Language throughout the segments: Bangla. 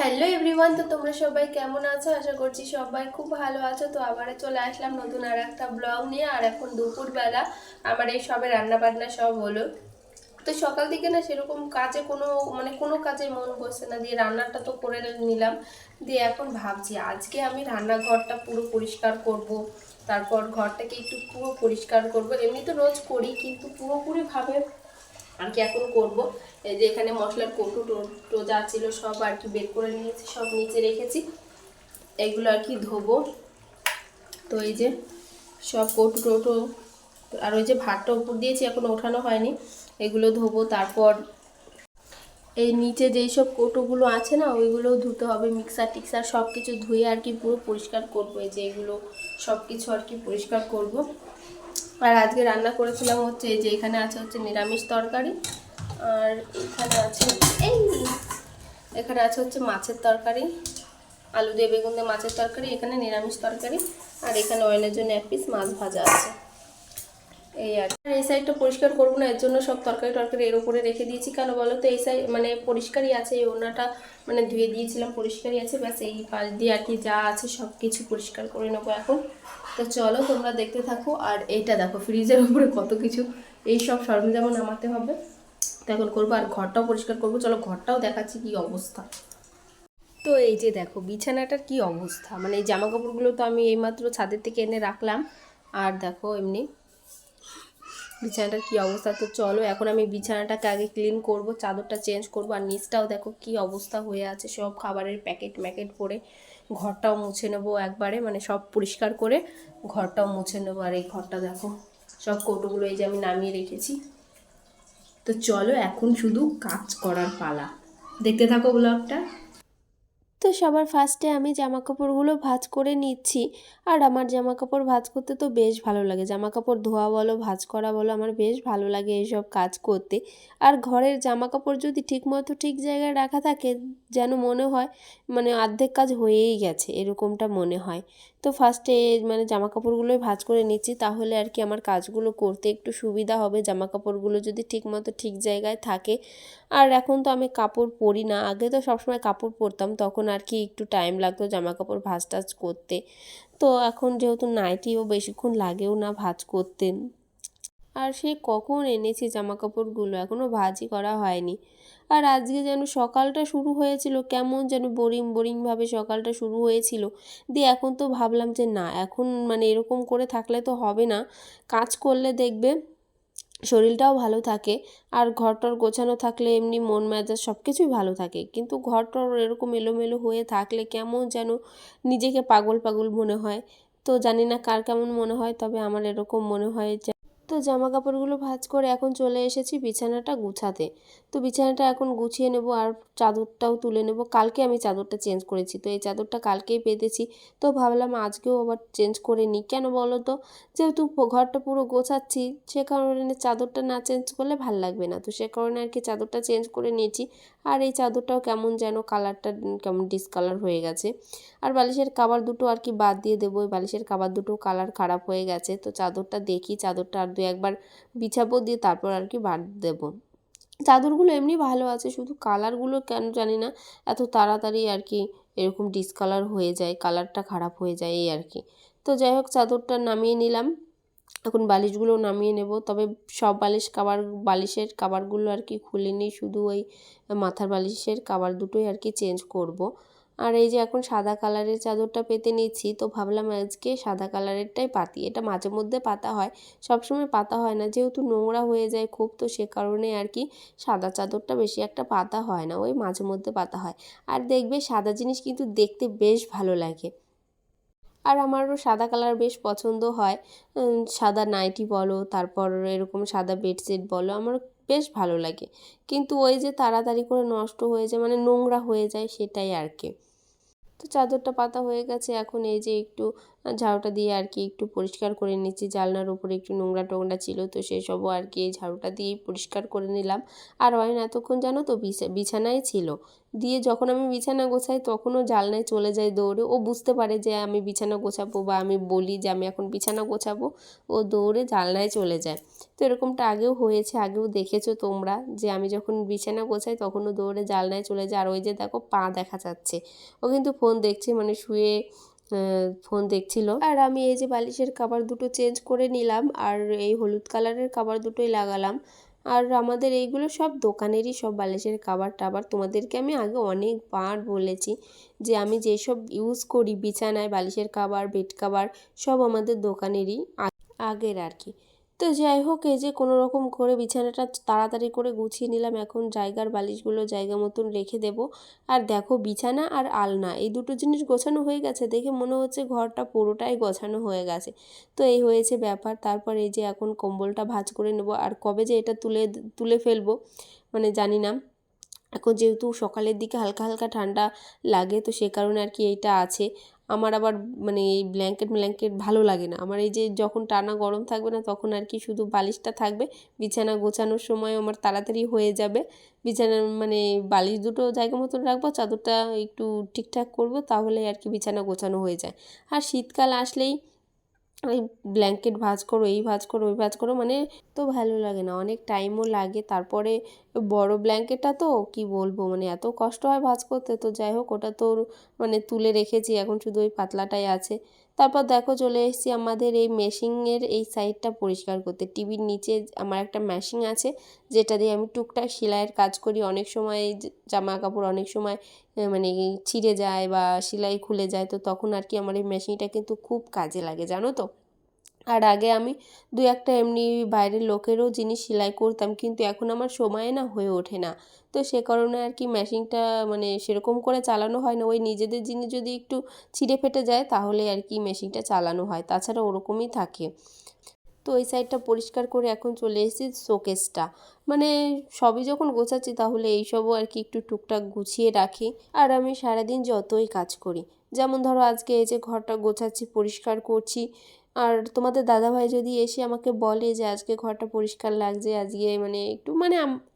হ্যালো এভরিওয়ান, তো তোমরা সবাই কেমন আছো? আশা করছি সবাই খুব ভালো আছো। তো আবারও চলে আসলাম নতুন আর একটা ব্লগ নিয়ে। আর এখন দুপুরবেলা আমার এই সবে রান্না বান্না সব হলো। তো সকাল থেকে না সেরকম কাজে কোনো কাজে মন বসে না, দিয়ে রান্নাটা তো করে নিলাম। দিয়ে এখন ভাবছি আজকে আমি রান্নাঘরটা পুরো পরিষ্কার করব, তারপর ঘরটাকে একটু পুরো পরিষ্কার করব। এমনি তো রোজ করি, কিন্তু পুরোপুরিভাবে আর কি এখন করব। এই যে এখানে মশলার কৌটো টো যা ছিল সব আর কি বের করে নিয়েছি, সব নিচে রেখেছি। এগুলো আর কি ধোবো। তো এই যে সব কৌটো টোটো, আর ওই যে ভাতটা উপর দিয়েছি এখন ওঠানো হয়নি, এগুলো ধোবো। তারপর এই নিচে যেই সব কৌটোগুলো আছে না ওইগুলোও ধুতে হবে, মিক্সার টিক্সার সব কিছু ধুয়ে আর কি পুরো পরিষ্কার করবো। এই যে এগুলো সব কিছু আর কি পরিষ্কার করব। আর আজকে রান্না করেছিলাম হচ্ছে এই যে এখানে আছে হচ্ছে নিরামিষ তরকারি, আর এখানে আছে হচ্ছে মাছের তরকারি, আলু দিয়ে বেগুন দিয়ে মাছের তরকারি, এখানে নিরামিষ তরকারি, আর এখানে অয়েলের জন্য এক পিস মাছ ভাজা আছে। এই আর এই সাইডটা পরিষ্কার করবো না, এর জন্য সব তরকারি টরকারি এর উপরে রেখে দিয়েছি। কেন বলো তো, এই সাইড মানে পরিষ্কারই আছে, এই ওনাটা মানে ধুয়ে দিয়েছিলাম, পরিষ্কারই আছে। ব্যাস এই পাশ দিয়ে আর কি যা আছে সব কিছু পরিষ্কার করে নেবো এখন। তো চলো তোমরা দেখতে থাকো। আর এইটা দেখো ফ্রিজের উপরে কত কিছু, এই সব সরঞ্জাম নামাতে হবে, তো এখন করবো। আর ঘরটাও পরিষ্কার করবো, চলো ঘরটাও দেখাচ্ছি কি অবস্থা। তো এই যে দেখো বিছানাটার কি অবস্থা, মানে এই জামা কাপড়গুলো তো আমি এইমাত্র ছাদের থেকে এনে রাখলাম। আর দেখো এমনি বিছানাটার কি অবস্থা। তো চলো এখন আমি বিছানাটাকে আগে ক্লিন করব, চাদরটা চেঞ্জ করব। আর নিচটাও দেখো কি অবস্থা হয়ে আছে, সব খাবারের প্যাকেট ম্যাকেট পরে। ঘরটাও মুছে নেবো একবারে, মানে সব পরিষ্কার করে ঘরটাও মুছে নেবো। আর এই ঘরটা দেখো সব কৌটোগুলো এই যে আমি নামিয়ে রেখেছি। তো চলো এখন শুধু কাজ করার পালা, দেখতে থাকো ব্লগটা। তো সবার ফার্স্টে আমি জামা কাপড়গুলো ভাঁজ করে নিচ্ছি। আর আমার জামা কাপড় ভাঁজ করতে তো বেশ ভালো লাগে, জামা কাপড় ধোয়া বলো ভাঁজ করা বলো, আমার বেশ ভালো লাগে এইসব কাজ করতে। আর ঘরের জামা কাপড় যদি ঠিকমতো ঠিক জায়গায় রাখা থাকে, যেন মনে হয় মানে অর্ধেক কাজ হয়েই গেছে, এরকমটা মনে হয়। তো ফার্স্টে মানে জামা কাপড়গুলোই ভাঁজ করে নিচ্ছি, তাহলে আর কি আমার কাজগুলো করতে একটু সুবিধা হবে, জামা কাপড়গুলো যদি ঠিকমতো ঠিক জায়গায় থাকে। আর এখন তো আমি কাপড় পরি না, আগে তো সবসময় কাপড় পরতাম, তখন আর কি একটু টাইম লাগতো জামা কাপড় ভাঁজ টাজ করতে। তো এখন যেহেতু নাইটিও বেশিক্ষণ লাগেও না ভাঁজ করতে। আর সেই কখন এনেছি জামা কাপড়গুলো, এখনও ভাঁজই করা হয়নি। আর আজকে যেন সকালটা শুরু হয়েছিল কেমন যেন বোরিং বোরিংভাবে সকালটা শুরু হয়েছিল। দিয়ে এখন তো ভাবলাম যে না, এখন মানে এরকম করে থাকলে তো হবে না, কাজ করলে দেখবে শরীরটাও ভালো থাকে। আর ঘরটর গোছানো থাকলে এমনি মন মেজাজ সব কিছুই ভালো থাকে, কিন্তু ঘরটর এরকম এলোমেলো হয়ে থাকলে কেমন যেন নিজেকে পাগল পাগল মনে হয়। তো জানি না কার কেমন মনে হয়, তবে আমার এরকম মনে হয় যে। তো জামা কাপড়গুলো ভাঁজ করে এখন চলে এসেছি বিছানাটা গুছাতে। তো বিছানাটা এখন গুছিয়ে নেব, আর চাদরটাও তুলে নেব। কালকে আমি চাদরটা চেঞ্জ করেছি, তো এই চাদরটা কালকেই পেতেছি। তো ভাবলাম আজকেও আবার চেঞ্জ করে নিই, কেন বলো তো, যেহেতু ঘরটা পুরো গোছাচ্ছি, সে কারণে চাদরটা না চেঞ্জ করলে ভাল লাগবে না। তো সে কারণে আর কি চাদরটা চেঞ্জ করে নিয়েছি। আর এই চাদরটাও কেমন যেন কালারটা কেমন ডিসকালার হয়ে গেছে। আর বালিশের কভার দুটো আর কি বাদ দিয়ে দেবো, ওই বালিশের কভার দুটো কালার খারাপ হয়ে গেছে। তো চাদরটা দেখি, চাদরটা আর দু একবার বিছাবো, দিয়ে তারপর আর কি বাদ দেবো। চাদরগুলো এমনি ভালো আছে, শুধু কালারগুলো কেন জানি না এত তাড়াতাড়ি আর কি এরকম ডিসকালার হয়ে যায়, কালারটা খারাপ হয়ে যায় এই আর কি। তো যাই হোক চাদরটা নামিয়ে নিলাম, এখন বালিশগুলো নামিয়ে নেব। তবে সব বালিশের কভারগুলো আর কি খুলিনি, শুধু ওই মাথার বালিশের কভার দুটোই আর কি চেঞ্জ করব। আর এই যে এখন সাদা কালারের চাদরটা পেতে নিচ্ছি, তো ভাবলাম আজকে সাদা কালারেরটাই পাতি, এটা মাঝে মধ্যে পাতা হয়, সবসময় পাতা হয় না, যেহেতু নোংরা হয়ে যায় খুব, তো সে কারণে আর কি সাদা চাদরটা বেশি একটা পাতা হয় না, ওই মাঝে মধ্যে পাতা হয়। আর দেখবে সাদা জিনিস কিন্তু দেখতে বেশ ভালো লাগে। আর আমারও সাদা কালার বেশ পছন্দ হয়। সাদা নাইটি বলো, তারপর এরকম সাদা বেডশিট বলো, আমার বেশ ভালো লাগে। কিন্তু ওই যে তাড়াতাড়ি করে নষ্ট হয়ে যায়, মানে নোংরা হয়ে যায়, সেটাই আর কি। তো চাদরটা পাতা হয়ে গেছে, এখন এই যে একটু ঝাড়ুটা দিয়ে আর কি একটু পরিষ্কার করে নিচ্ছি। জানলার উপরে একটু নোংরা টোংরা ছিল, তো সেসবও আর কি এই ঝাড়ুটা দিয়েই পরিষ্কার করে নিলাম। আর অয়ন এতক্ষণ জানো তো বিছানায় ছিল, দিয়ে যখন আমি বিছানা গোছাই তখনও জানলায় চলে যায় দৌড়ে। ও বুঝতে পারে যে আমি বিছানা গোছাবো বা আমি বলি যে আমি এখন বিছানা গোছাবো, ও দৌড়ে জানলায় চলে যায়। তো এরকমটা আগেও হয়েছে, আগেও দেখেছো তোমরা যে আমি যখন বিছানা গোছাই তখন ও দৌড়ে জানলায় চলে যায়। আর ওই যে দেখো পা দেখা যাচ্ছে, ও কিন্তু ফোন দেখছে, মানে শুয়ে ফোন দেখছিল। আর আমি এই যে বালিশের কভার দুটো চেঞ্জ করে নিলাম আর এই হলুদ কালারের কভার দুটোই লাগালাম। আর আমাদের এইগুলো সব দোকানেরই সব বালিশের কভার টাভার। তোমাদেরকে আমি আগে অনেকবার বলেছি যে আমি যেসব ইউজ করি বিছানায় বালিশের কভার, বেড কভার, সব আমাদের দোকানেরই আগের আর কি। তো যাই হোক, এই যে কোনো রকম করে বিছানাটা তাড়াতাড়ি করে গুছিয়ে নিলাম। এখন জায়গার বালিশগুলো জায়গা মতন রেখে দেব। আর দেখো বিছানা আর আলনা এই দুটো জিনিস গোছানো হয়ে গেছে, দেখে মনে হচ্ছে ঘরটা পুরোটাই গোছানো হয়ে গেছে। তো এই হয়েছে ব্যাপার। তারপর এই যে এখন কম্বলটা ভাঁজ করে নেব। আর কবে যে এটা তুলে ফেলবো মানে জানি না। এখন যেহেতু সকালের দিকে হালকা হালকা ঠান্ডা লাগে, তো সে কারণে আর কি এইটা আছে। আমার আবার মানে এই ব্ল্যাঙ্কেট ভালো লাগে না আমার। এই যে যখন টানা গরম থাকবে না তখন আর কি শুধু বালিশটা থাকবে, বিছানা গোছানোর সময় আমার তাড়াতাড়ি হয়ে যাবে। বিছানার মানে বালিশ দুটো জায়গা মতন রাখবো, চাদরটা একটু ঠিকঠাক করব, তাহলে আর কি বিছানা গোছানো হয়ে যায়। আর শীতকাল আসলেই ওই ব্ল্যাঙ্কেট ভাঁজ করো, এই ভাঁজ করো, ওই ভাঁজ করো, মানে তো ভালো লাগে না, অনেক টাইমও লাগে। তারপরে বড় ব্ল্যাঙ্কেটটা তো কি বলবো, মানে এত কষ্ট হয় ভাঁজ করতে। তো যাই হোক, ওটা তো মানে তুলে রেখেছি, এখন শুধু ওই পাতলাটাই আছে। তারপর দেখো চলে এসেছি আমাদের এই মেশিনের এই সাইডটা পরিষ্কার করতে। টিভির নিচে আমার একটা মেশিন আছে, যেটা দিয়ে আমি টুকটাক সেলাইয়ের কাজ করি। অনেক সময় জামা কাপড় অনেক সময় মানে ছিঁড়ে যায় বা সেলাই খুলে যায়, তো তখন আর কি আমার এই মেশিনটা কিন্তু খুব কাজে লাগে জানো তো। আর আগে আমি দু একটা এমনি বাইরের লোকেরও জিনিস সেলাই করতাম, কিন্তু এখন আমার সময় না হয়ে ওঠে না। তো সে কারণে আর কি মেশিনটা মানে সেরকম করে চালানো হয় না। ওই নিজেদের জিনিস যদি একটু ছিঁড়ে ফেটে যায় তাহলে আর কি মেশিনটা চালানো হয়, তাছাড়া ওরকমই থাকে। তো ওই সাইডটা পরিষ্কার করে এখন চলে এসেছি শোকেসটা, মানে সবই যখন গোছাচ্ছি তাহলে এইসবও আর কি একটু টুকটাক গুছিয়ে রাখি। আর আমি সারাদিন যতই কাজ করি, যেমন ধরো আজকে এই যে ঘরটা গোছাচ্ছি, পরিষ্কার করছি, আর তোমাদের দাদাভাই যদি এসে আমাকে বলে যে আজকে ঘরটা পরিষ্কার লাগছে, আজকে মানে একটু মানে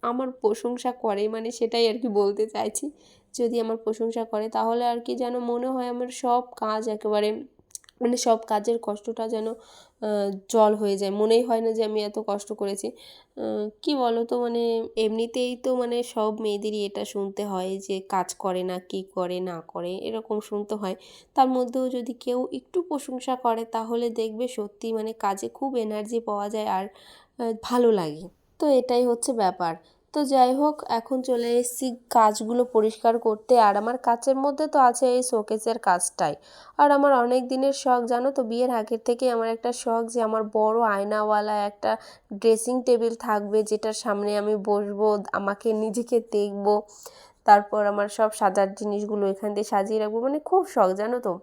আমার প্রশংসা করে, মানে সেটাই আর কি বলতে চাইছি। যদি আমার প্রশংসা করে তাহলে আর কি যেন মনে হয় আমার সব কাজ একেবারে মানে সব কাজের কষ্টটা যেন জল হয়ে যায়, মনেই হয় না যে আমি এত কষ্ট করেছি। কি বলো তো, মানে এমনিতেই তো মানে সব মেয়েদেরই এটা শুনতে হয় যে কাজ করে না, কি করে না করে এরকম শুনতে হয়। তার মধ্যেও যদি কেউ একটু প্রশংসা করে তাহলে দেখবে সত্যি মানে কাজে খুব এনার্জি পাওয়া যায় আর ভালো লাগে। তো এটাই হচ্ছে ব্যাপার। তো যাই হোক, এখন চলে এসেছি কাজগুলো পরিষ্কার করতে। আর আমার কাজের মধ্যে তো আছে এই শোকেসের কাজটাই। আর আমার অনেক দিনের শখ জানো তো, বিয়ের আগের থেকেই আমার একটা শখ যে আমার বড় আয়নাওয়ালা একটা ড্রেসিং টেবিল থাকবে, যেটার সামনে আমি বসবো, আমাকে নিজেকে দেখবো, তারপর আমার সব সাজার জিনিসগুলো এখান দিয়ে সাজিয়ে রাখবো, মানে খুব শখ জানো তো।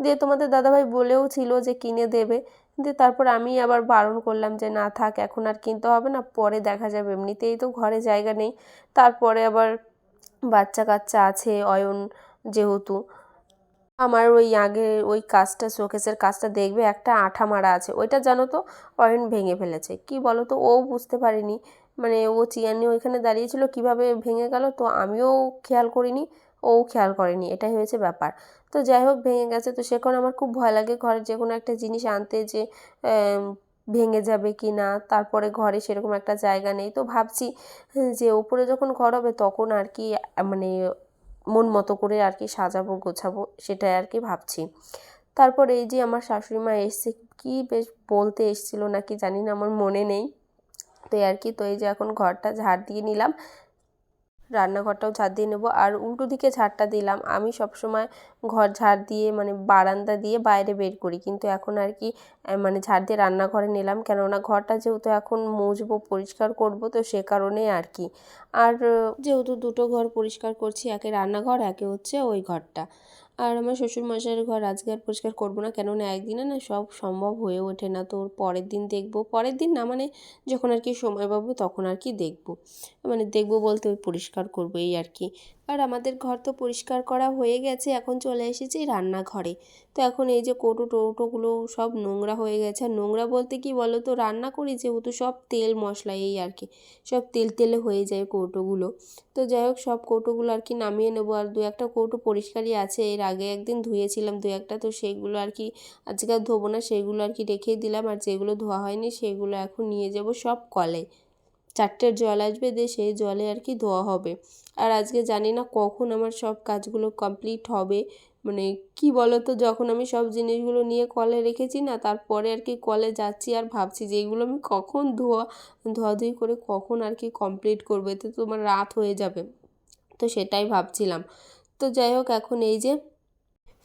দিয়ে তোমাদের দাদাভাই বলেও ছিল যে কিনে দেবে, দিয়ে তারপর আমি আবার বারণ করলাম যে না থাক, এখন আর কিনতে হবে না, পরে দেখা যাবে, এমনিতেই তো ঘরে জায়গা নেই। তারপরে আবার বাচ্চা কাচ্চা আছে, অয়ন যেহেতু, আমার ওই আগে ওই কাজটা শোকেসের কাজটা দেখবে একটা আঠা মারা আছে, ওইটা জানো তো অয়ন ভেঙে ফেলেছে। কি বলো তো, ও বুঝতে পারিনি, মানে ও চেয়ার নিয়ে ওইখানে দাঁড়িয়েছিল, কীভাবে ভেঙে গেল, তো আমিও খেয়াল করিনি, ও খেয়াল করেনি, এটাই হয়েছে ব্যাপার। তো যাই হোক ভেঙে গেছে, তো সেখানে আমার খুব ভয় লাগে ঘরের যে কোনো একটা জিনিস আনতে যে ভেঙে যাবে কি না। তারপরে ঘরে সেরকম একটা জায়গা নেই, তো ভাবছি যে ওপরে যখন ঘর হবে তখন আর কি মানে মন মতো করে আর কি সাজাবো গোছাবো, সেটাই আর কি ভাবছি। তারপর এই যে আমার শাশুড়ি মা এসছে, কি বেশ বলতে এসেছিলো নাকি জানি না, আমার মনে নেই। তো আর কি, তো এই যে এখন ঘরটা ঝাড় দিয়ে নিলাম, রান্নাঘরটাও ঝাড় দিয়ে নেবো। আর উল্টো দিকে ঝাড়টা দিলাম, আমি সবসময় ঘর ঝাড় দিয়ে মানে বারান্দা দিয়ে বাইরে বের করি, কিন্তু এখন আর কি মানে ঝাড় দিয়ে রান্নাঘরে নিলাম, কেননা ঘরটা যেহেতু এখন মুছবো পরিষ্কার করব, তো সে কারণেই আর কি। আর যেহেতু দুটো ঘর পরিষ্কার করছি, একে রান্নাঘর, একে হচ্ছে ওই ঘরটা। আর আমার শ্বশুরমশাইয়ের ঘর আজকে আর পরিষ্কার করবো না, কেননা একদিনে না সব সম্ভব হয়ে ওঠে না, তো পরের দিন দেখবো, পরের দিন না মানে যখন আর কি সময় পাবো তখন আর কি দেখবো, মানে দেখবো বলতে ওই পরিষ্কার করবো এই আর কি। আর আমাদের ঘর তো পরিষ্কার করা হয়ে গেছে, এখন চলে এসেছি রান্নাঘরে। তো এখন এই যে কৌটো টৌটোগুলো সব নোংরা হয়ে গেছে। আর নোংরা বলতে কি বলো তো, রান্না করি যেহেতু সব তেল মশলা এই আর কি, সব তেল তেলে হয়ে যায় কৌটোগুলো। তো যাই হোক সব কৌটোগুলো আর কি নামিয়ে নেবো। আর দু একটা কৌটো পরিষ্কারই আছে, এর আগে একদিন ধুয়েছিলাম দু একটা, তো সেইগুলো আর কি আজকে আর ধোবো না, সেইগুলো আর কি রেখেই দিলাম। আর যেগুলো ধোয়া হয়নি সেগুলো এখন নিয়ে যাব সব কলে, 4টের জল আসবে, দিয়ে সেই জলে আর কি ধোয়া হবে। আর আজকে জানি না কখন আমার সব কাজগুলো কমপ্লিট হবে, মানে কি বলো তো, যখন আমি সব জিনিসগুলো নিয়ে কলে রেখেছি না, তারপরে আর কি কলে যাচ্ছি আর ভাবছি যে এগুলো আমি কখন ধোয়াধুয়ি করে কখন আর কি কমপ্লিট করবো, তো তোমার রাত হয়ে যাবে। তো সেটাই ভাবছিলাম। তো যাই হোক এখন এই যে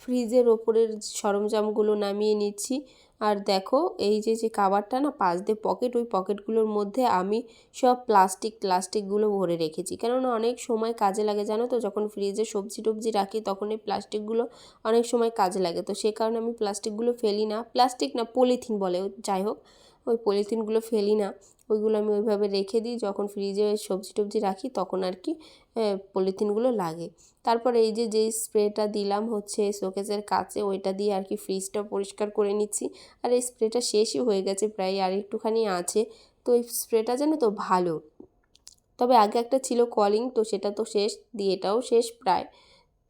ফ্রিজের ওপরের সরঞ্জামগুলো নামিয়ে নিচ্ছি। আর দেখো এই যে কাভারটা না পাশ দিয়ে পকেট, ওই পকেটগুলোর মধ্যে আমি সব প্লাস্টিকগুলো ভরে রেখেছি, কেননা অনেক সময় কাজে লাগে জানো তো, যখন ফ্রিজে সবজি টবজি রাখি তখন এই প্লাস্টিকগুলো অনেক সময় কাজে লাগে। তো সে কারণে আমি প্লাস্টিকগুলো ফেলি না, প্লাস্টিক না পলিথিন বলে, যাই হোক ওই পলিথিনগুলো ফেলি না, ওইগুলো আমি ওইভাবে রেখে দিই। যখন ফ্রিজে সবজি টবজি রাখি তখন আর কি পলিথিনগুলো লাগে। তারপর এই যেই স্প্রেটা দিলাম হচ্ছে শোকেসের কাছে, ওইটা দিয়ে আর কি ফ্রিজটা পরিষ্কার করে নিচ্ছি। আর এই স্প্রেটা শেষই হয়ে গেছে প্রায়, আর একটুখানি আছে। তো এই স্প্রেটা জানো তো ভালো, তবে আগে একটা ছিল কলিং, তো সেটা তো শেষ, দিয়ে এটাও শেষ প্রায়।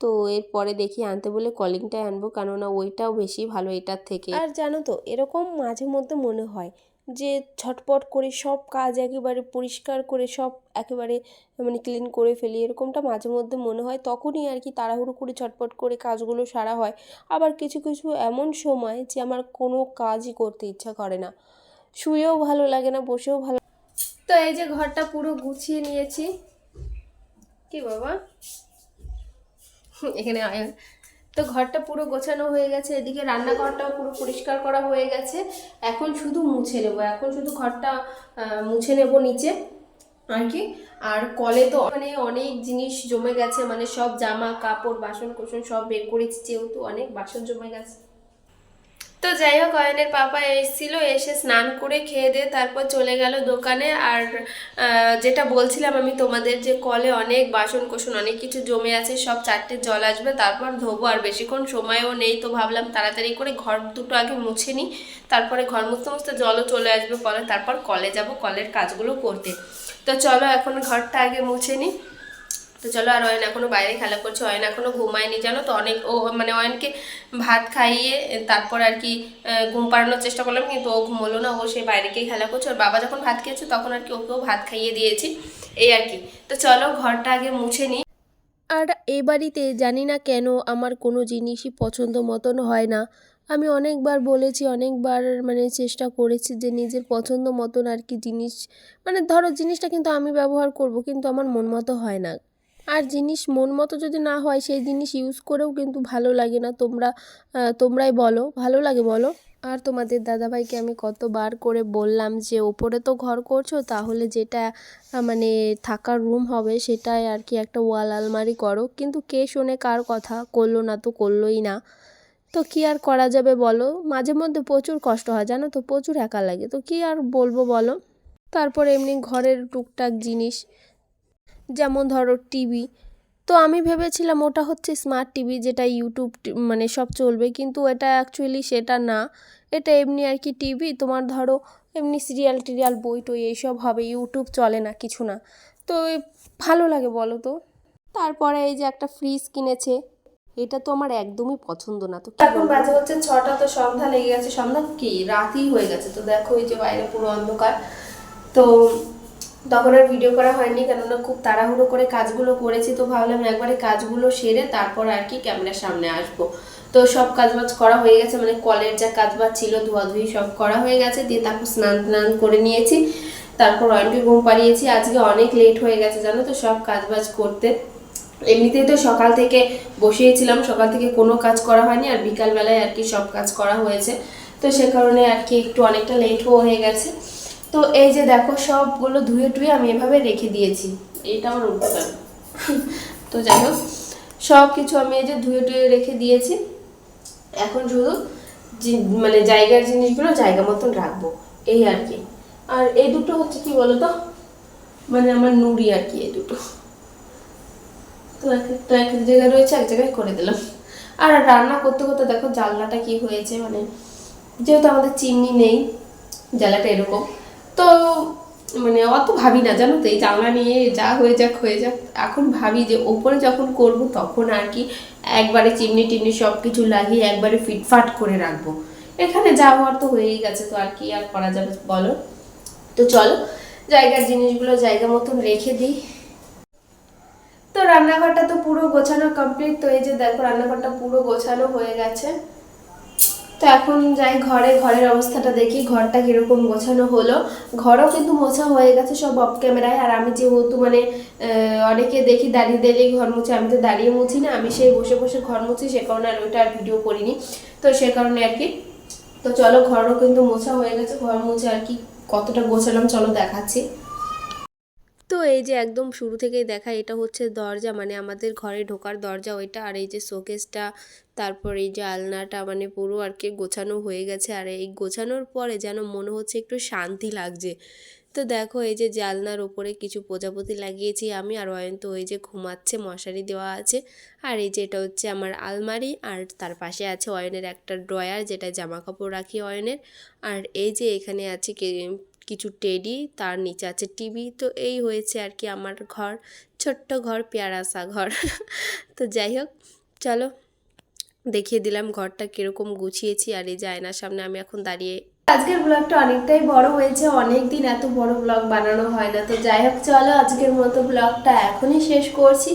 তো এরপরে দেখি আনতে বলে কলিংটাই আনবো, কেননা ওইটাও বেশি ভালো এটার থেকে। আর জানো তো এরকম মাঝে মধ্যে মনে হয় যে ঝটপট করে সব কাজ একেবারে পরিষ্কার করে সব একেবারে মানে ক্লিন করে ফেলি, এরকমটা মাঝে মধ্যে মনে হয়, তখনই আর কি তাড়াহুড়ো করে ঝটপট করে কাজগুলো সারা হয়। আবার কিছু কিছু এমন সময় যে আমার কোনো কাজই করতে ইচ্ছা করে না, শুয়েও ভালো লাগে না, বসেও ভালো। তো এই যে ঘরটা পুরো গুছিয়ে নিয়েছি। কি বাবা এখানে তো ঘরটা পুরো গোছানো হয়ে গেছে, এদিকে রান্নাঘরটাও পুরো পরিষ্কার করা হয়ে গেছে। এখন শুধু মুছে নেবো, এখন শুধু ঘরটা মুছে নেব নিচে আর কি। আর কলে তো মানে অনেক জিনিস জমে গেছে, মানে সব জামা কাপড় বাসন কোসন সব বের করেছি, যেহেতু অনেক বাসন জমে গেছে। তো যাই হোক অয়নের পাপা এসেছিল, এসে স্নান করে খেয়ে দিয়ে তারপর চলে গেল দোকানে। আর যেটা বলছিলাম আমি তোমাদের, যে কলে অনেক বাসন কোসন অনেক কিছু জমে আছে, সব 4টের জল আসবে তারপর ধোবো। আর বেশিক্ষণ সময়ও নেই, তো ভাবলাম তাড়াতাড়ি করে ঘর দুটো আগে মুছে নিই, তারপরে ঘর মুছতে মুছতে জলও চলে আসবে কলে, তারপর কলে যাব কলের কাজগুলো করতে। তো চলো এখন ঘরটা আগে মুছে নিই। তো চলো। আর অয়ন এখনও বাইরে খেলা করছে, অয়ন এখনও ঘুমায়নি জানো তো, অনেক ও মানে অয়নকে ভাত খাইয়ে তারপর আর কি ঘুম পাড়ানোর চেষ্টা করলাম, কিন্তু ও ঘুমোলো না, ও সে বাইরে গিয়ে খেলা করছে। ওর বাবা যখন ভাত খেয়েছে তখন আর কি ওকেও ভাত খাইয়ে দিয়েছি, এই আর কি। তো চলো ঘরটা আগে মুছে নিই। আর এই বাড়িতে জানি না কেন আমার কোনো জিনিসই পছন্দ মতন হয় না। আমি অনেকবার বলেছি, অনেকবার মানে চেষ্টা করেছি যে নিজের পছন্দ মতন আর কি জিনিস, মানে ধরো জিনিসটা কিন্তু আমি ব্যবহার করব, কিন্তু আমার মন মতো হয় না। আর জিনিস মন মতো যদি না হয় সেই জিনিস ইউজ করেও কিন্তু ভালো লাগে না। তোমরাই বলো, ভালো লাগে বলো? আর তোমাদের দাদাভাইকে আমি কতবার করে বললাম যে ওপরে তো ঘর করছো, তাহলে যেটা মানে থাকার রুম হবে সেটাই আর কি একটা ওয়াল আলমারি করো, কিন্তু কে শোনে কার কথা, করলো না তো করলোই না। তো কী আর করা যাবে বলো, মাঝে মধ্যে প্রচুর কষ্ট হয় জানো তো, প্রচুর একা লাগে, তো কী আর বলবো বলো। তারপর এমনি ঘরের টুকটাক জিনিস, যেমন ধরো টিভি, তো আমি ভেবেছিলাম ওটা হচ্ছে স্মার্ট টিভি, যেটা ইউটিউব মানে সব চলবে, কিন্তু এটা অ্যাকচুয়ালি সেটা না। এটা এমনি আর কি টিভি, তোমার ধরো এমনি সিরিয়াল টিরিয়াল বই টই এইসব হবে, ইউটিউব চলে না কিছু না। তো ভালো লাগে বলো তো। তারপরে এই যে একটা ফ্রিজ কিনেছে, এটা তো আমার একদমই পছন্দ না। তো এখন বাজে হচ্ছে 6টা, তো সন্ধ্যা লেগে গেছে, সন্ধ্যা কি রাতই হয়ে গেছে। তো দেখো এই যে বাইরে পুরো অন্ধকার, তো তখন আর ভিডিও করা হয়নি, কেননা খুব তাড়াহুড়ো করে কাজগুলো করেছি। তো ভাবলাম একবারে কাজগুলো সেরে তারপর আর কি ক্যামেরার সামনে আসবো। তো সব কাজবাজ করা হয়ে গেছে, মানে কলের যা কাজবাজ ছিল ধোয়াধুয়ি সব করা হয়ে গেছে, দিয়ে তারপর স্নান করে নিয়েছি, তারপর অয়নকে ঘুম পাড়িয়েছি। আজকে অনেক লেট হয়ে গেছে জানো তো সব কাজবাজ করতে। এমনিতেই তো সকাল থেকে বসিয়েছিলাম, সকাল থেকে কোনো কাজ করা হয়নি, আর বিকালবেলায় আর কি সব কাজ করা হয়েছে। তো সে কারণে আর কি একটু অনেকটা লেটও হয়ে গেছে। তো এই যে দেখো সবগুলো ধুয়ে টুয়ে আমি এভাবে রেখে দিয়েছি, এটা আমার উল্টো কেন। তো যাই হোক সব কিছু আমি এই যে ধুয়ে টুয়ে রেখে দিয়েছি, এখন শুধু মানে জায়গার জিনিসগুলো জায়গা মতন রাখবো, এই আর কি। আর এই দুটো হচ্ছে কি বলতো, মানে আমার নুড়ি আর কি, এই দুটো। তো এক এক জায়গায় রয়েছে, এক জায়গায় করে দিলাম। আর রান্না করতে করতে দেখো জানলাটা কি হয়েছে, মানে যেহেতু আমাদের চিমনি নেই, জ্বালাটা এরকম, তো মানে অত ভাবি না জানো তো, এই জানলা নিয়ে যা হয়ে যাক হয়ে যাক। এখন ভাবি যে ওপরে যখন করব তখন আর কি একবারে চিমনি টিমনি সব কিছু লাগিয়ে একবারে ফিটফাট করে রাখবো। এখানে যা হওয়ার তো হয়েই গেছে, তো আর কি আর করা যাবে বলো। তো চলো জায়গার জিনিসগুলো জায়গা মতন রেখে দিই। তো রান্নাঘরটা তো পুরো গোছানো কমপ্লিট। তো এই যে দেখো রান্নাঘরটা পুরো গোছানো হয়ে গেছে। তো এখন যাই ঘরের অবস্থাটা দেখি, ঘরটা কিরকম গোছানো হলো। ঘরও কিন্তু মোছা হয়ে গেছে সব অফ ক্যামেরায়। আর আমি যেহেতু মানে অনেকে দেখি দাঁড়িয়ে দাঁড়িয়ে ঘর মুছে, আমি তো দাঁড়িয়ে মুছি না, আমি সেই বসে বসে ঘর মুছি, সে কারণে আর ওইটা আর ভিডিও করিনি। তো সে কারণে আর কি। তো চলো ঘরও কিন্তু মোছা হয়ে গেছে, ঘর মুছে আর কি কতটা গোছালাম চলো দেখাচ্ছি। তো এই যে একদম শুরু থেকেই দেখা, এটা হচ্ছে দরজা, মানে আমাদের ঘরে ঢোকার দরজা ওইটা। আর এই যে শোকেসটা, তারপর এই যে আলনাটা, মানে পুরো আর কি গোছানো হয়ে গেছে। আর এই গোছানোর পরে যেন মনে হচ্ছে একটু শান্তি লাগছে। তো দেখো এই যে জানলার ওপরে কিছু প্রজাপতি লাগিয়েছি আমি, আর অয়ন তো ওই যে ঘুমাচ্ছে, মশারি দেওয়া আছে। আর এই যে এটা হচ্ছে আমার আলমারি, আর তার পাশে আছে অয়নের একটা ড্রয়ার, যেটা জামা কাপড় রাখি অয়নের। আর এই যে এখানে আছে কিছু টেডি, তার নিচে আছে টিভি। তো এই হয়েছে আর কি আমার ঘর, ছোট্ট ঘর, পেয়ারাসা ঘর। তো যাই হোক চলো দেখিয়ে দিলাম ঘরটা কিরকম গুছিয়েছি। আর এই যে আয়নার সামনে আমি এখন দাঁড়িয়ে। আজকের ব্লগটা অনেকটাই বড় হয়েছে, অনেকদিন এত বড় ব্লগ বানানো হয় না। তো যাই হোক চলো আজকের মতো ব্লগটা এখনই শেষ করছি।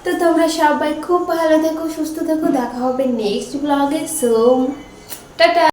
তো তোমরা সবাই খুব ভালো থেকো, সুস্থ থেকো, দেখা হবে নেক্সট ব্লগে। So tata.